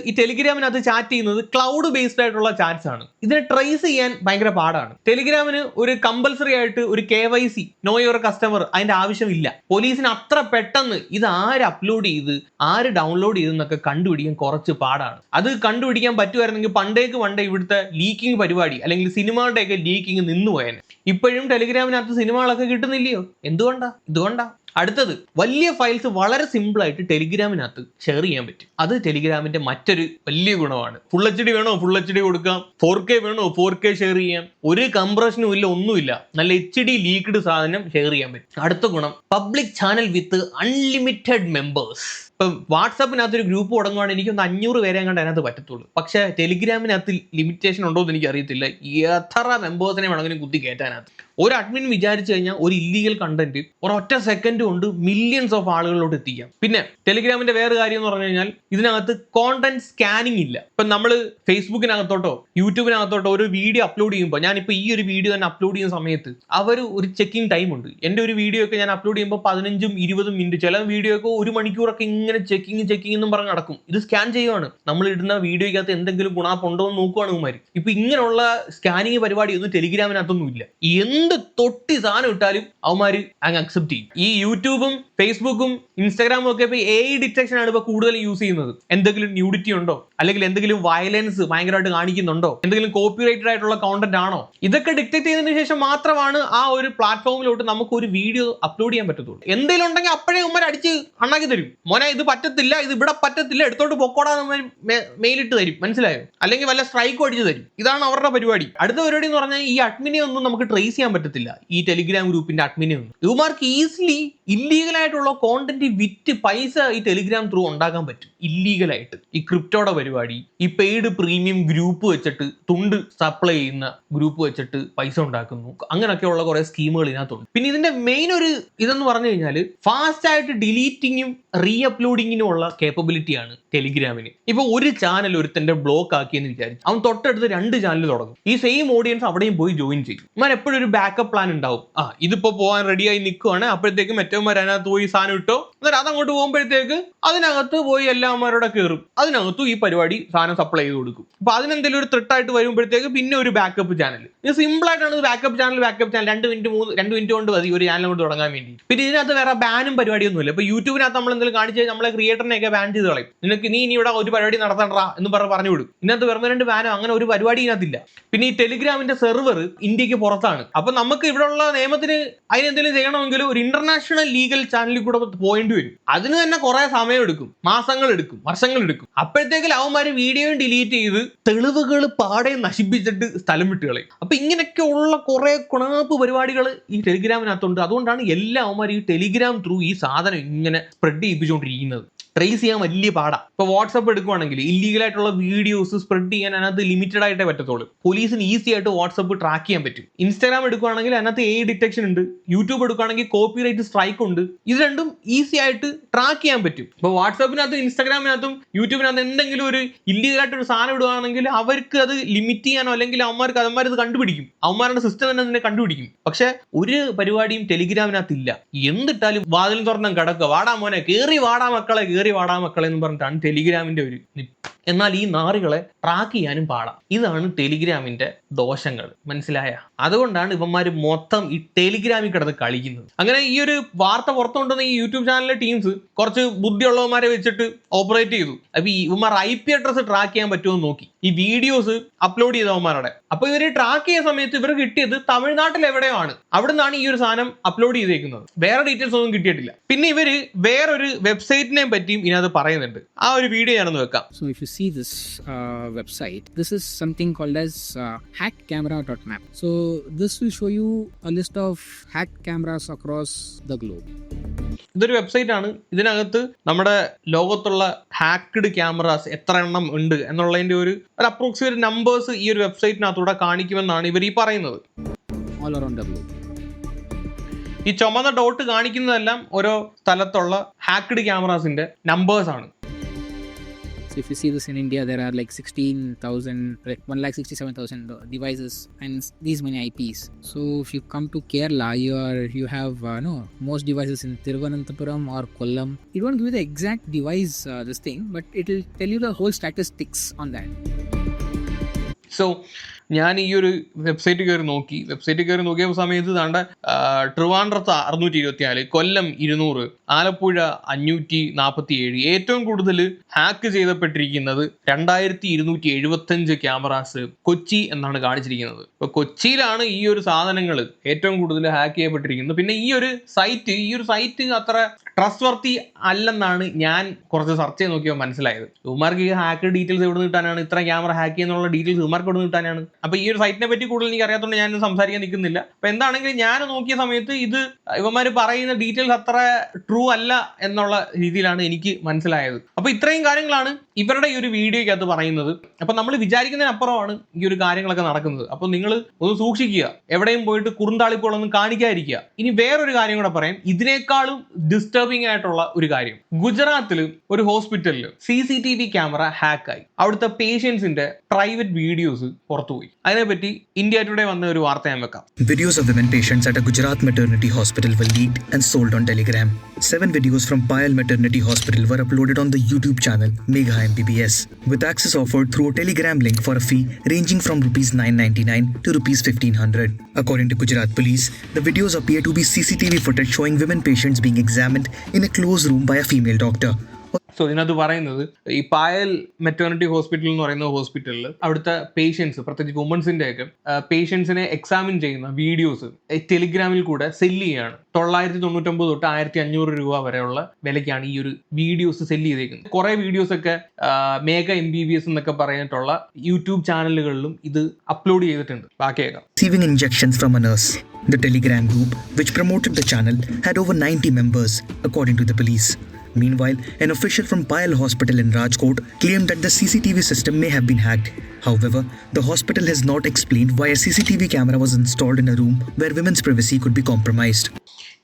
ഈ ടെലിഗ്രാമിനകത്ത് ചാറ്റ് ചെയ്യുന്നത് ക്ലൗഡ് ബേസ്ഡ് ആയിട്ടുള്ള ചാറ്റ്സ് ആണ്. ഇതിനെ ട്രേസ് ചെയ്യാൻ ഭയങ്കര പാടാണ്. ടെലിഗ്രാമിന് ഒരു കമ്പൽസറി ആയിട്ട് ഒരു KYC, നോ യുവർ കസ്റ്റമർ, അതിന്റെ ആവശ്യമില്ല. പോലീസിന് അത്ര പെട്ടെന്ന് ഇത് ആര് അപ്ലോഡ് ചെയ്ത് ആര് ഡൗൺലോഡ് ചെയ്തെന്നൊക്കെ കണ്ടുപിടിക്കാൻ കുറച്ച് പാടാണ്. അത് കണ്ടുപിടിക്കാൻ പറ്റുമായിരുന്നെങ്കിൽ പണ്ടേ ഇവിടുത്തെ ലീക്കിംഗ് പരിപാടി അല്ലെങ്കിൽ സിനിമകളുടെയൊക്കെ ലീക്കിംഗ് നിന്നുപോയേനെ. ഇപ്പോഴും ടെലിഗ്രാമിനകത്ത് സിനിമകളൊക്കെ കിട്ടുന്നില്ലയോ? ഇതുകൊണ്ടാ. അടുത്തത്, വലിയ ഫയൽസ് വളരെ സിമ്പിൾ ആയിട്ട് ടെലിഗ്രാമിനകത്ത് ഷെയർ ചെയ്യാൻ പറ്റും. അത് ടെലിഗ്രാമിന്റെ മറ്റൊരു വലിയ ഗുണമാണ്. ഫുൾ HD വേണോ ഫുൾ HD കൊടുക്കാം, 4K വേണോ 4K ഷെയർ ചെയ്യാം, ഒരു കംപ്രഷനും ഇല്ല, ഒന്നുമില്ല. നല്ല HD ലീക്ക്ഡ് സാധനം ഷെയർ ചെയ്യാൻ പറ്റും. അടുത്ത ഗുണം, പബ്ലിക് ചാനൽ വിത്ത് അൺലിമിറ്റഡ് മെമ്പേഴ്സ്. ഇപ്പം വാട്സാപ്പിനകത്ത് ഒരു ഗ്രൂപ്പ് തുടങ്ങുവാണെങ്കിൽ എനിക്കൊന്ന് 500 പേരെ കണ്ട് അതിനകത്ത് പറ്റത്തുള്ളൂ. പക്ഷേ ടെലിഗ്രാമിനകത്ത് ലിമിറ്റേഷൻ ഉണ്ടോ എന്ന് എനിക്ക് അറിയത്തില്ല. എത്ര മെമ്പേഴ്സിനെ വേണമെങ്കിലും കുത്തി കയറ്റാനകത്ത്. ഒരു അഡ്മിൻ വിചാരിച്ചു കഴിഞ്ഞാൽ ഒരു ഇല്ലീഗൽ കണ്ടന്റ് ഒരൊറ്റ സെക്കൻഡ് കൊണ്ട് മില്യൺസ് ഓഫ് ആളുകളിലോട്ട് എത്തിക്കാം. പിന്നെ ടെലിഗ്രാമിന്റെ വേറെ കാര്യം എന്ന് പറഞ്ഞു കഴിഞ്ഞാൽ ഇതിനകത്ത് കോണ്ടന്റ് സ്കാനിങ് ഇല്ല. ഇപ്പം നമ്മൾ ഫേസ്ബുക്കിനകത്തോട്ടോ യൂട്യൂബിനകത്തോട്ടോ ഒരു വീഡിയോ അപ്ലോഡ് ചെയ്യുമ്പോൾ, ഞാനിപ്പോൾ ഈ ഒരു വീഡിയോ തന്നെ അപ്ലോഡ് ചെയ്യുന്ന സമയത്ത് അവർ ഒരു ചെക്കിംഗ് ടൈം ഉണ്ട്. എൻ്റെ ഒരു വീഡിയോ ഒക്കെ ഞാൻ അപ്ലോഡ് ചെയ്യുമ്പോൾ 15-20 മിനിറ്റ്, ചില വീഡിയോ ഒക്കെ 1 മണിക്കൂറൊക്കെ ഇങ്ങനെ ചെക്കിങ് എന്നും പറഞ്ഞ് നടക്കും. ഇത് സ്കാൻ ചെയ്യുവാണ്. നമ്മൾ ഇടുന്ന വീഡിയോയ്ക്കകത്ത് എന്തെങ്കിലും ഗുണാപ്പുണ്ടോ എന്ന് നോക്കുവാണ് ഇവന്മാര്. ഇപ്പൊ ഇങ്ങനെയുള്ള സ്കാനിങ് പരിപാടി ഒന്നും ടെലിഗ്രാമിനകത്തൊന്നും ഇല്ല. എന്ത് തൊട്ടി സാധനം ഇട്ടാലും അവന്മാര് അങ്ങ് അക്സെപ്റ്റ് ചെയ്യും. ഈ യൂട്യൂബും ഫേസ്ബുക്കും ഇൻസ്റ്റാഗ്രാമും ഒക്കെ ഇപ്പൊ AI ഡിറ്റക്ഷൻ ആണ് ഇപ്പൊ കൂടുതൽ യൂസ് ചെയ്യുന്നത്. എന്തെങ്കിലും ന്യൂഡിറ്റി ഉണ്ടോ, അല്ലെങ്കിൽ എന്തെങ്കിലും വയലൻസ് ഭയങ്കരമായിട്ട് കാണിക്കുന്നുണ്ടോ, എന്തെങ്കിലും കോപ്പിറൈറ്റഡ് ആയിട്ടുള്ള കോണ്ടന്റ് ആണോ, ഇതൊക്കെ ഡിറ്റക്ട് ചെയ്തതിനു ശേഷം മാത്രമാണ് ആ ഒരു പ്ലാറ്റ്ഫോമിലോട്ട് നമുക്ക് ഒരു വീഡിയോ അപ്ലോഡ് ചെയ്യാൻ പറ്റത്തുള്ളൂ. എന്തെങ്കിലും ഉണ്ടെങ്കിൽ അപ്പോഴേ ഉമ്മർ അടിച്ച് അണ്ണാക്കി തരും. മോനെ ഇത് പറ്റത്തില്ല, ഇത് ഇവിടെ പറ്റത്തില്ല, എടുത്തോട്ട് പൊക്കോടാന്ന് മെയിലിട്ട് തരും. മനസ്സിലായോ? അല്ലെങ്കിൽ വല്ല സ്ട്രൈക്കും അടിച്ചു തരും. ഇതാണ് അവരുടെ പരിപാടി. അടുത്ത പരിപാടി എന്ന് പറഞ്ഞാൽ ഈ അഡ്മിനെ ഒന്നും നമുക്ക് ട്രേസ് ചെയ്യാൻ പറ്റത്തില്ല. ഈ ടെലിഗ്രാം ഗ്രൂപ്പിന്റെ അഡ്മിനെ ഒന്നും ഇവമാർക്ക് ഈസിലി ഇല്ലീഗൽ ആയിട്ടുള്ള കോണ്ടന്റ് വിറ്റ് പൈസ ഈ ടെലിഗ്രാം ത്രൂ ഉണ്ടാക്കാൻ പറ്റും. ഇല്ലീഗലായിട്ട് ഈ ക്രിപ്റ്റോയുടെ പരിപാടി, ഈ പെയ്ഡ് പ്രീമിയം ഗ്രൂപ്പ് വെച്ചിട്ട് തുണ്ട് സപ്ലൈ ചെയ്യുന്ന ഗ്രൂപ്പ് വെച്ചിട്ട് പൈസ ഉണ്ടാക്കുന്നു. അങ്ങനെയൊക്കെയുള്ള കുറെ സ്കീമുകൾ ഇതിനകത്തുണ്ട്. പിന്നെ ഇതിന്റെ മെയിൻ ഒരു ഇതെന്ന് പറഞ്ഞു കഴിഞ്ഞാൽ ഫാസ്റ്റ് ആയിട്ട് ഡിലീറ്റിങ്ങും റീ അപ്ലോഡിങ്ങിനും ഉള്ള കേപ്പബിലിറ്റിയാണ് ടെലിഗ്രാമിന്. ഇപ്പൊ ഒരു ചാനൽ ഒരുത്തന്റെ ബ്ലോക്ക് ആക്കിയെന്ന് വിചാരിച്ചു, അവൻ തൊട്ടടുത്ത് 2 ചാനൽ തുടങ്ങും. ഈ സെയിം ഓഡിയൻസ് അവിടെയും പോയി ജോയിൻ ചെയ്യും. ഞാൻ എപ്പോഴും ഒരു ബാക്കപ്പ് പ്ലാൻ ഉണ്ടാവും. ഇതിപ്പോ പോകാൻ റെഡിയായി നിൽക്കുവാണ്, അപ്പോഴത്തേക്ക് മറ്റവന്മാർ അതിനകത്ത് പോയി സാധനം ഇട്ടോ, എന്നിട്ട് അതങ്ങോട്ട് പോകുമ്പോഴത്തേക്ക് അതിനകത്ത് പോയി എല്ലാവന്മാരോടെ കയറും, അതിനകത്തും ഈ പരിപാടി സാധനം സപ്ലൈ ചെയ്ത് കൊടുക്കും. അപ്പൊ അതിനെന്തെങ്കിലും ഒരു ത്രെട്ടായിട്ട് വരുമ്പോഴത്തേക്ക് പിന്നെ ഒരു ബാക്കപ്പ് ചാനൽ. ഇത് സിമ്പിൾ ആയിട്ടാണ് ബാക്കപ്പ് ചാനൽ 2 മിനിറ്റ് കൊണ്ട് മതി ഒരു ചാനൽ കൊണ്ട് തുടങ്ങാൻ വേണ്ടി. പിന്നെ ഇതിനകത്ത് വേറെ ബാനും പരിപാടിയൊന്നുമില്ല. ഇപ്പൊ യൂട്യൂബിനകത്ത് നമ്മൾ എന്തെങ്കിലും കാണിച്ച് നമ്മളെ ക്രിയേറ്ററിനെയൊക്കെ ബാൻ ചെയ്ത് കളയും. നീ ഇനി ഇവിടെ ഒരു പരിപാടി നടത്തണ്ടാ എന്ന് പറഞ്ഞു വിടും. ഇതിനകത്ത് പെർമനന്റ് ബാനോ അങ്ങനെ ഒരു പരിപാടി ഇതിനകത്തില്ല. പിന്നെ ഈ ടെലിഗ്രാമിന്റെ സെർവർ ഇന്ത്യക്ക് പുറത്താണ്. അപ്പൊ നമുക്ക് ഇവിടെയുള്ള നിയമത്തിന് അതിനെന്തെങ്കിലും ചെയ്യണമെങ്കിൽ ഒരു ഇന്റർനാഷണൽ ലീഗൽ ചാനലിൽ കൂടെ പോയിന്റ് വരും. അതിന് തന്നെ കുറെ സമയം എടുക്കും, മാസങ്ങൾ എടുക്കും, വർഷങ്ങൾ എടുക്കും. അപ്പോഴത്തേക്ക് അവന്മാര് വീഡിയോ ഡിലീറ്റ് ചെയ്ത് തെളിവുകൾ പാടെ നശിപ്പിച്ചിട്ട് സ്ഥലം വിട്ട് കളയും. അപ്പൊ ഇങ്ങനെയൊക്കെ ഉള്ള കുറെ കുണാപ്പ് പരിപാടികൾ ഈ ടെലിഗ്രാമിനകത്തുണ്ട്. അതുകൊണ്ടാണ് എല്ലാ അവന്മാരും ഈ ടെലിഗ്രാം ത്രൂ ഈ സാധനം ഇങ്ങനെ സ്പ്രെഡ് ചെയ്യിപ്പിച്ചുകൊണ്ടിരിക്കുന്നത്. ട്രേസ് ചെയ്യാൻ വലിയ പാടാ. ഇപ്പൊ വാട്സപ്പ് എടുക്കുവാണെങ്കിൽ ഇല്ലീഗൽ ആയിട്ടുള്ള വീഡിയോസ് സ്പ്രെഡ് ചെയ്യാൻ അതിനകത്ത് ലിമിറ്റഡ് ആയിട്ടേ പറ്റത്തുള്ളൂ. പോലീസിന് ഈസി ആയിട്ട് വാട്സപ്പ് ട്രാക്ക് ചെയ്യാൻ പറ്റും. ഇൻസ്റ്റാഗ്രാം എടുക്കുവാണെങ്കിൽ അതിനകത്ത് AI ഡിറ്റക്ഷൻ ഉണ്ട്. യൂട്യൂബ് എടുക്കുകയാണെങ്കിൽ കോപ്പിറൈറ്റ് സ്ട്രൈക്ക് ഉണ്ട്. ഇത് രണ്ടും ഈസി ആയിട്ട് ട്രാക്ക് ചെയ്യാൻ പറ്റും. ഇപ്പൊ വാട്സാപ്പിനകത്തും ഇൻസ്റ്റാഗ്രാമിനകത്തും യൂട്യൂബിനകത്ത് എന്തെങ്കിലും ഒരു ഇല്ലീഗൽ ആയിട്ട് ഒരു സാധനം ഇടുകയാണെങ്കിൽ അവർക്ക് അത് ലിമിറ്റ് ചെയ്യാനോ അല്ലെങ്കിൽ അവന്മാർ ഇത് കണ്ടുപിടിക്കും. അവന്മാരുടെ സിസ്റ്റം തന്നെ അതിനെ കണ്ടുപിടിക്കും. പക്ഷെ ഒരു പരിപാടിയും ടെലിഗ്രാമിനകത്തില്ല. എന്തിട്ടാലും വാതിൽ തുറന്നം കിടക്കുക, വാടാ മോനെ, കേറി വാടാ മക്കളെ എന്ന് പറഞ്ഞിട്ടാണ് ടെലിഗ്രാമിന്റെ ഒരു. എന്നാൽ ഈ നാറികളെ ട്രാക്ക് ചെയ്യാനും പാടാം. ഇതാണ് ടെലിഗ്രാമിന്റെ ദോഷങ്ങൾ, മനസ്സിലായ? അതുകൊണ്ടാണ് ഇവന്മാര് മൊത്തം ഈ ടെലിഗ്രാമിൽ കിടന്ന് കളിക്കുന്നത്. അങ്ങനെ ഈ ഒരു വാർത്ത പുറത്തുകൊണ്ടുവന്ന ഈ യൂട്യൂബ് ചാനലിലെ ടീംസ് കുറച്ച് ബുദ്ധിയുള്ളവന്മാരെ വെച്ചിട്ട് ഓപ്പറേറ്റ് ചെയ്തു. അപ്പൊ ഇവന്മാർ IP അഡ്രസ് ട്രാക്ക് ചെയ്യാൻ പറ്റുമെന്ന് നോക്കി ഈ വീഡിയോസ് അപ്ലോഡ് ചെയ്തവന്മാരുടെ. അപ്പൊ ഇവര് ട്രാക്ക് ചെയ്യുന്ന സമയത്ത് ഇവർ കിട്ടിയത് തമിഴ്നാട്ടിൽ എവിടെയോ ആണ്. അവിടെ നിന്നാണ് ഈ ഒരു സാധനം അപ്ലോഡ് ചെയ്തേക്കുന്നത്. വേറെ ഡീറ്റെയിൽസ് ഒന്നും കിട്ടിയിട്ടില്ല. പിന്നെ ഇവര് വേറൊരു വെബ്സൈറ്റിനെ പറ്റിയും ഇതിനകത്ത് പറയുന്നുണ്ട്. ആ ഒരു വീഡിയോ ഞാനൊന്ന് വെക്കാം. So if you see this website, this is something called as hackcamera.map. So this will show you a list of hacked cameras across the globe. ഇതൊരു വെബ്സൈറ്റ് ആണ്. ഇതിനകത്ത് നമ്മുടെ ലോകത്തുള്ള ഹാക്ക്ഡ് ക്യാമറാസ് എത്ര എണ്ണം ഉണ്ട് എന്നുള്ളതിന്റെ ഒരു അപ്രോക്സിമേറ്റ് നമ്പേഴ്സ് ഈ ഒരു വെബ്സൈറ്റിനകത്തൂടെ കാണിക്കുമെന്നാണ് ഇവർ ഈ പറയുന്നത്. All around the globe. ഈ ചുമന്ന ഡോട്ട് കാണിക്കുന്നതെല്ലാം ഓരോ സ്ഥലത്തുള്ള ഹാക്ക്ഡ് ക്യാമറാസിന്റെ നമ്പേഴ്സ് ആണ്. So if you see this in India, there are like 1,67,000 devices and these many IPs. So if you come to Kerala, you have most devices in Thiruvananthapuram or Kollam. It won't give you the exact device this thing, but it will tell you the whole statistics on that. So ഞാൻ ഈ ഒരു website കയറി നോക്കിയ സമയത്ത് താണ്ട ട്രിവാൻഡ്രത്ത് 624, കൊല്ലം 200, ആലപ്പുഴ 547. ഏറ്റവും കൂടുതൽ hack ചെയ്യപ്പെട്ടിരിക്കുന്നത് 2275 cameras Kochi എന്നാണ് കാണിച്ചിരിക്കുന്നത്. ഇപ്പൊ കൊച്ചിയിലാണ് ഈ ഒരു സാധനങ്ങൾ ഏറ്റവും കൂടുതൽ ഹാക്ക് ചെയ്യപ്പെട്ടിരിക്കുന്നത്. പിന്നെ ഈ ഒരു സൈറ്റ് അത്ര ട്രസ്റ്റ് വർത്തി അല്ലെന്നാണ് ഞാൻ കുറച്ച് സെർച്ച് ചെയ്ത് നോക്കിയപ്പോൾ മനസ്സിലായത്. ഇവന്മാർക്ക് ഈ ഹാക്ക് ഡീറ്റെയിൽസ് എവിടെ നിന്ന് കിട്ടാനാണ്? ഇത്ര ക്യാമറ ഹാക്ക് ചെയ്യുന്നുള്ള ഡീറ്റെയിൽസ് ഇവന്മാർക്ക് എവിടെ നിന്ന് കിട്ടാനാണ്? അപ്പൊ ഈ ഒരു സൈറ്റിനെ പറ്റി കൂടുതൽ എനിക്ക് അറിയാത്തതുകൊണ്ട് ഞാൻ സംസാരിക്കാൻ നിൽക്കുന്നില്ല. അപ്പൊ എന്താണെങ്കിലും ഞാൻ നോക്കിയ സമയത്ത് ഇത് ഇവന്മാർ പറയുന്ന ഡീറ്റെയിൽസ് അത്ര ട്രൂ അല്ല എന്നുള്ള രീതിയിലാണ് എനിക്ക് മനസ്സിലായത്. അപ്പൊ ഇത്രയും കാര്യങ്ങളാണ് ഇവരുടെ ഈ ഒരു വീഡിയോയ്ക്കകത്ത് പറയുന്നത്. അപ്പൊ നമ്മൾ വിചാരിക്കുന്നതിനപ്പുറമാണ് ഈ ഒരു കാര്യങ്ങളൊക്കെ നടക്കുന്നത്. അപ്പൊ നിങ്ങൾ ഒന്ന് സൂക്ഷിക്കുക, എവിടെയും പോയിട്ട് കുറുന്താളിപ്പോളൊന്നും കാണിക്കാതിരിക്കുക. ഇനി വേറൊരു കാര്യം കൂടെ പറയാം, ഇതിനേക്കാളും ഡിസ്റ്റർബിംഗ് ആയിട്ടുള്ള ഒരു കാര്യം. ഗുജറാത്തിൽ ഒരു ഹോസ്പിറ്റലിൽ CCTV ക്യാമറ ഹാക്കായി. അവിടുത്തെ പേഷ്യൻസിന്റെ പ്രൈവറ്റ് വീഡിയോസ് പുറത്തുപോയി. അതിനെപ്പറ്റി ഇന്ത്യ ടുഡേ വന്ന ഒരു വാർത്ത ഞാൻ വെക്കാം. Videos of women patients at a Gujarat maternity hospital were leaked and sold on Telegram. 7 videos from Payal Maternity Hospital were uploaded on the YouTube channel Megha MBBS, with access offered through a Telegram link for a fee ranging from Rs 999 to Rs 1500. According to Gujarat Police, the videos appear to be CCTV footage showing women patients being examined in a closed room by a female doctor. So ഇതിനകത്ത് പറയുന്നത് ഈ പായൽ maternity hospital എന്ന് പറയുന്ന ഹോസ്പിറ്റലിൽ അവിടുത്തെ patients, പ്രത്യേകിച്ച് വുമൻസിന്റെ ഒക്കെ പേഷ്യൻസിനെ examine ചെയ്യുന്ന വീഡിയോസ് ടെലിഗ്രാമിൽ കൂടെ സെല്ല് ചെയ്യാണ്. 999 തൊട്ട് 1500 രൂപ വരെയുള്ള വിലയ്ക്കാണ് ഈ ഒരു വീഡിയോസ് സെല്ല് ചെയ്തേക്കുന്നത്. കുറെ വീഡിയോസ് ഒക്കെ മേഘ MBBS എന്നൊക്കെ പറഞ്ഞിട്ടുള്ള യൂട്യൂബ് ചാനലുകളിലും ഇത് അപ്ലോഡ് ചെയ്തിട്ടുണ്ട്. ബാക്കിയേക്കാം. Receiving injections from a nurse. The Telegram group, which promoted the channel, had over 90 members, according to the police. Meanwhile, an official from Payal Hospital in Rajkot claimed that the CCTV system may have been hacked. However, the hospital has not explained why a CCTV camera was installed in a room where women's privacy could be compromised.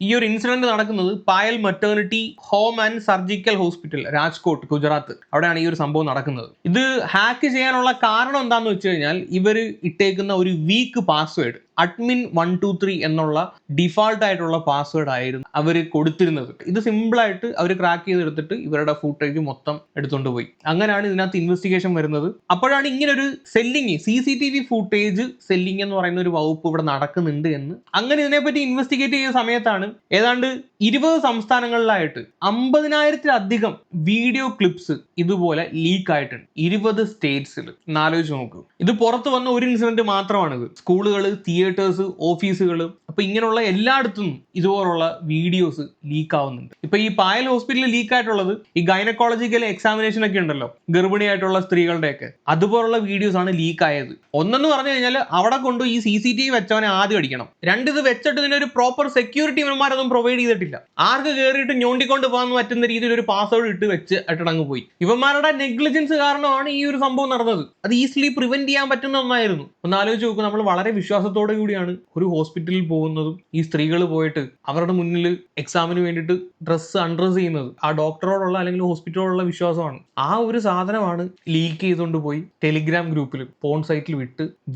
ഈ ഒരു incident നടക്കുന്നത് Payal maternity home and surgical hospital, Rajkot, Gujarat. അവിടെയാണ് ഈ ഒരു സംഭവം നടക്കുന്നത്. ഇത് hack ചെയ്യാനുള്ള കാരണം എന്താണെന്ന് വെച്ച് കഴിഞ്ഞാൽ ഇവർ ഇട്ടേക്കുന്ന ഒരു വീക്ക് പാസ്വേഡ്, admin 123 എന്നുള്ള ഡിഫാൾട്ട് ആയിട്ടുള്ള പാസ്വേഡ് ആയിരുന്നു അവർ കൊടുത്തിരുന്നത്. ഇത് സിമ്പിളായിട്ട് അവർ ക്രാക്ക് ചെയ്തെടുത്തിട്ട് ഇവരുടെ ഫുട്ടേജ് മൊത്തം എടുത്തുകൊണ്ട് പോയി. അങ്ങനെയാണ് ഇതിനകത്ത് ഇൻവെസ്റ്റിഗേഷൻ വരുന്നത്. അപ്പോഴാണ് ഇങ്ങനൊരു സെല്ലിങ്, CCTV ഫുട്ടേജ് സെല്ലിങ് എന്ന് പറയുന്ന ഒരു വകുപ്പ് ഇവിടെ നടക്കുന്നുണ്ട് എന്ന്. അങ്ങനെ ഇതിനെപ്പറ്റി ഇൻവെസ്റ്റിഗേറ്റ് ചെയ്ത സമയത്താണ് ഏതാണ്ട് 20 സംസ്ഥാനങ്ങളിലായിട്ട് 50,000-ലധികം വീഡിയോ ക്ലിപ്സ് ഇതുപോലെ ലീക്ക് ആയിട്ടുണ്ട്. 20 സ്റ്റേറ്റ്സിൽ. ആലോചിച്ച് നോക്കൂ. ഇത് പുറത്ത് വന്ന ഒരു ഇൻസിഡന്റ് മാത്രമാണിത്. സ്കൂളുകൾ, തിയേറ്റേഴ്സ്, ഓഫീസുകൾ, അപ്പൊ ഇങ്ങനെയുള്ള എല്ലായിടത്തും ഇതുപോലുള്ള വീഡിയോസ് ലീക്ക് ആവുന്നുണ്ട്. ഇപ്പൊ ഈ പായൽ ഹോസ്പിറ്റലിൽ ലീക്ക് ആയിട്ടുള്ളത് ഈ ഗൈനക്കോളജിക്കൽ എക്സാമിനേഷൻ ഒക്കെ ഉണ്ടല്ലോ, ഗർഭിണിയായിട്ടുള്ള സ്ത്രീകളുടെയൊക്കെ, അതുപോലുള്ള വീഡിയോസ് ആണ് ലീക്ക് ആയത്. ഒന്നെന്ന് പറഞ്ഞു കഴിഞ്ഞാൽ അവിടെ കൊണ്ട് ഈ CCTV വെച്ചവനെ ആദ്യം അടിക്കണം. 2, ഇത് വെച്ചിട്ട് ഇതിനൊരു പ്രോപ്പർ സെക്യൂരിറ്റി ഇവന്മാരൊന്നും പ്രൊവൈഡ് ചെയ്തിട്ടില്ല. പറ്റില്ല. ആർക്ക് കയറിയിട്ട് ഞോണ്ടിക്കൊണ്ട് പോകാൻ പറ്റുന്ന രീതിയിൽ ഒരു പാസ്വേഡ് ഇട്ട് വെച്ച് അട്ടടങ്ങ് പോയി. ഇവന്മാരുടെ നെഗ്ലിജൻസ് കാരണമാണ് ഈ ഒരു സംഭവം നടന്നത്. അത് ഈസിലി പ്രിവെന്റ് ചെയ്യാൻ പറ്റുന്ന ഒന്നായിരുന്നു. ഒന്ന് ആലോചിച്ച് നോക്കുക, നമ്മൾ വളരെ വിശ്വാസത്തോടു കൂടിയാണ് ഒരു ഹോസ്പിറ്റലിൽ പോകുന്നതും ഈ സ്ത്രീകൾ പോയിട്ട് അവരുടെ മുന്നിൽ എക്സാമിന് വേണ്ടിയിട്ട് ഡ്രസ്സ് അൺഡ്രസ് ചെയ്യുന്നത് ആ ഡോക്ടറോടുള്ള അല്ലെങ്കിൽ ഹോസ്പിറ്റലോടുള്ള വിശ്വാസമാണ്. ആ ഒരു സാധനമാണ് ലീക്ക് ചെയ്തുകൊണ്ട് പോയി ടെലിഗ്രാം ഗ്രൂപ്പിൽ പോൺ സൈറ്റിൽ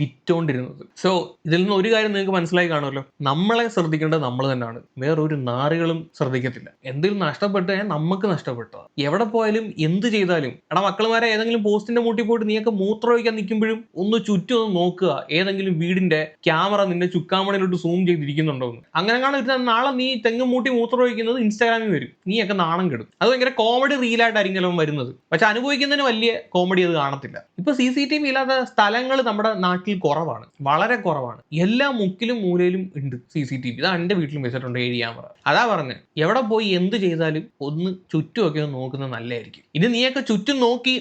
വിറ്റോണ്ടിരുന്നത്. സോ ഇതിൽ നിന്ന് ഒരു കാര്യം നിങ്ങൾക്ക് മനസ്സിലായി കാണുമല്ലോ, നമ്മളെ ശ്രദ്ധിക്കേണ്ടത് നമ്മൾ തന്നെയാണ്, വേറൊരു നാറുകളും ശ്രദ്ധിക്കത്തില്ല. എന്തെങ്കിലും നഷ്ടപ്പെട്ടു കഴിഞ്ഞാൽ നമുക്ക് നഷ്ടപ്പെട്ടതാ. എവിടെ പോയാലും എന്ത് ചെയ്താലും എടാ മക്കളുമാരെ ഏതെങ്കിലും പോസ്റ്റിന്റെ മൂട്ടി പോയിട്ട് നീയൊക്കെ മൂത്രം ഒഴിക്കാൻ നിൽക്കുമ്പോഴും ഒന്ന് ചുറ്റും ഒന്ന് നോക്കുക, ഏതെങ്കിലും വീടിന്റെ ക്യാമറ നിന്റെ ചുക്കാമണിലോട്ട് സൂം ചെയ്തിരിക്കുന്നുണ്ടോ എന്ന്. അങ്ങനെ കാണാൻ നാളെ നീ തെങ്ങും മൂട്ടി മൂത്രം ഒഴിക്കുന്നത് ഇൻസ്റ്റാഗ്രാമിൽ വരും, നീയൊക്കെ നാണം കെടും. അത് ഭയങ്കര കോമഡി റീലായിട്ടായിരിക്കും ചിലപ്പോൾ വരുന്നത്, പക്ഷെ അനുഭവിക്കുന്നതിന് വലിയ കോമഡി അത് കാണത്തില്ല. ഇപ്പൊ CCTV ഇല്ലാത്ത സ്ഥലങ്ങൾ നമ്മുടെ നാട്ടിൽ കുറവാണ്, വളരെ കുറവാണ്. എല്ലാ മുക്കിലും മൂലയിലും ഉണ്ട് CCTV. ഇതാ എന്റെ വീട്ടിലും വെച്ചിട്ടുണ്ട് 7 ക്യാമറ. അതാ പറഞ്ഞ് എവിടെ പോയി എന്ത് ചെയ്താലും ഒന്ന് ചുറ്റുമൊക്കെ ഒന്ന് നോക്കുന്നത് നല്ലതായിരിക്കും. ഇനി നീയൊക്കെ ചുറ്റും നോക്കി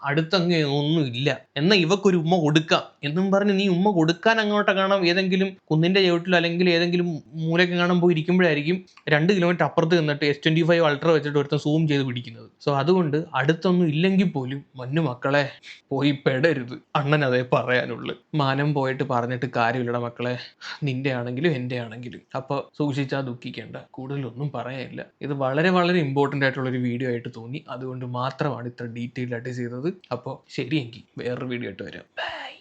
അടുത്തങ്ങ് ഒന്നും ഇല്ല എന്നാ ഇവക്കൊരു ഉമ്മ കൊടുക്കാം എന്നും പറഞ്ഞ് നീ ഉമ്മ കൊടുക്കാൻ അങ്ങോട്ട് കാണാം ഏതെങ്കിലും കുന്നിന്റെ ചുവട്ടിലോ അല്ലെങ്കിൽ ഏതെങ്കിലും മൂലയ്ക്ക് കാണാൻ പോയി ഇരിക്കുമ്പോഴായിരിക്കും 2 കിലോമീറ്റർ അപ്പുറത്ത് നിന്നിട്ട് S25 അൾട്ര വെച്ചിട്ട് ഒരുത്തൻ സൂം ചെയ്ത് പിടിക്കുന്നത്. സോ അതുകൊണ്ട് അടുത്തൊന്നും ഇല്ലെങ്കിൽ പോലും മഞ്ഞു മക്കളെ പോയി പെടരുത്. അണ്ണൻ അതേ പറയാനുള്ളു. മാനം പോയിട്ട് പറഞ്ഞിട്ട് കാര്യമില്ലട മക്കളെ, നിന്റെ ആണെങ്കിലും എൻ്റെ ആണെങ്കിലും. അപ്പോൾ സൂക്ഷിച്ചാൽ ദുഃഖിക്കേണ്ട, കൂടുതലൊന്നും പറയാനില്ല. ഇത് വളരെ വളരെ ഇമ്പോർട്ടൻ്റ് ആയിട്ടുള്ളൊരു വീഡിയോ ആയിട്ട് തോന്നി, അതുകൊണ്ട് മാത്രമാണ് ഇത്ര ഡീറ്റെയിൽ ആയിട്ട് ചെയ്തത്. അപ്പോൾ ശരിയെങ്കിൽ വേറൊരു വീഡിയോ ആയിട്ട് വരാം. ബൈ.